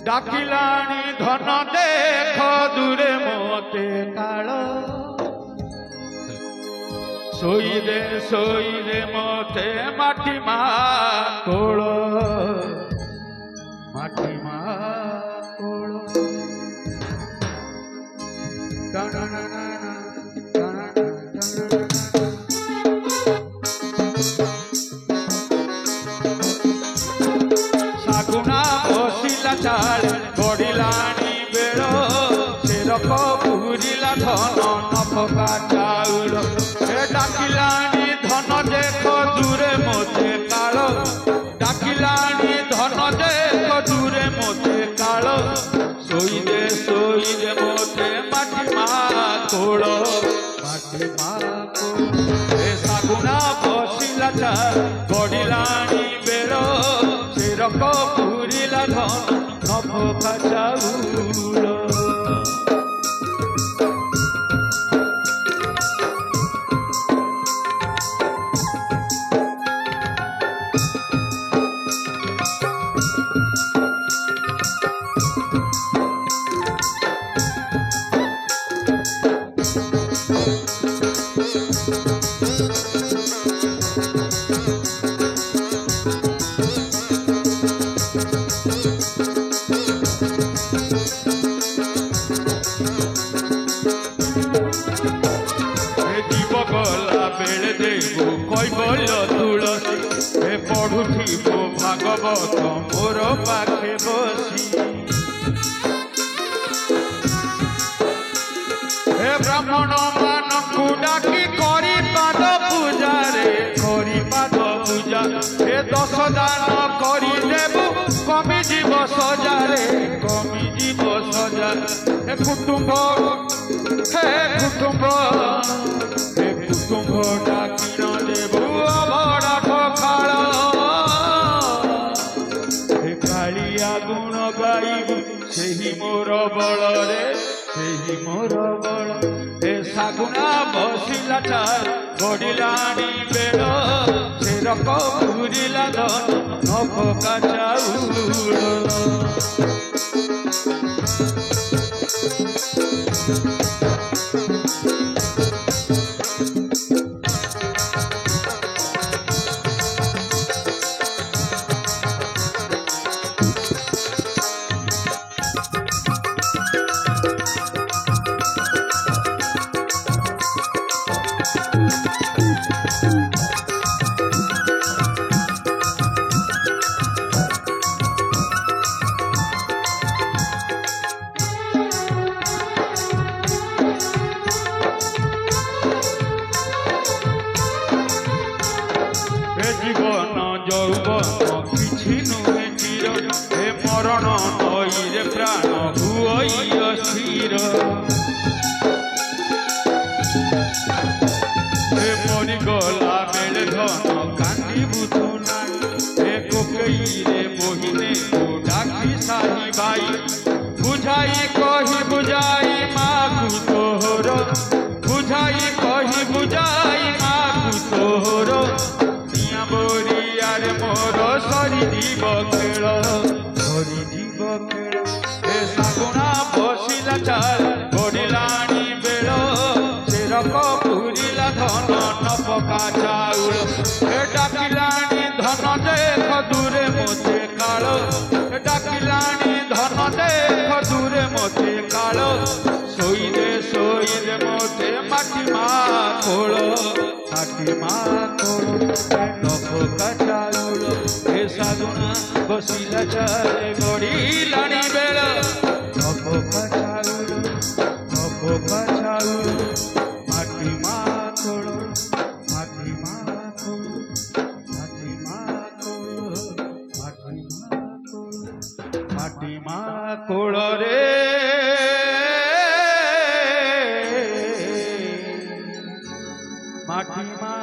डाकिलाणी धन देख दूरे मोते काल सोई दे मोते माटी मा कोल माटी मा कोल सागुना बसिला चाल गड़िलाणी बेल सेरक पुरीला धन नपका चाउल डाकिलाणी धन देख दूरे मोते काल डाकिलाणी धन देख दूरे मोते काल सोई दे मोते माटी मा कोल माटी मा कोल सागुना बसिला चाल गड़िलाणी बेल सेरक पुरीला धन नपका चाउल तुलसी पढ़ुथी भागवत मोर पाखे बसी ब्राह्मण मानकु डाकी करी पाद पूजा हे 10 दान करी देबु कमी जीव सजा रे कमी जीव सजा हे कुटुंब डाकी न देबु अबड़ा खखाल हे कालिया गुण गाइबु सेही मोर बल रे सेही मोर बल हे सागुना बसिला चाल गड़िलाणी बेल सेरक पुरीला धन नपका चाउल जीवन यौवन किछि नुहे चिर हे मरण नईरे प्राण हुई अस्थिर हे मरीगला बेले धन कांदी बुझु नाई हे कोकई रे बोहिने को डाकी साही बाई बुझाई कही बुझाई माकु तोहर बुझाई कही बुझाई माकु तोहर बोरियार मोर सरी जीव खेल हे सागुना बसिला चाल गड़िलाणी बेल सेरक पुरीला धन नपका चाउल हे डाकिलाणी धन देख दूरे मोते काल डाकिलाणी धन देख दूरे मोते काल सोई दे मोते माटी मा कोल माटी मा कोल नपका चाउल हे सागुना बसिला चाल गड़िलाणी बेल नपका चाउल माटी मा कोल माटी मा कोल माटी मा कोल माटी मा कोल रे माटी मा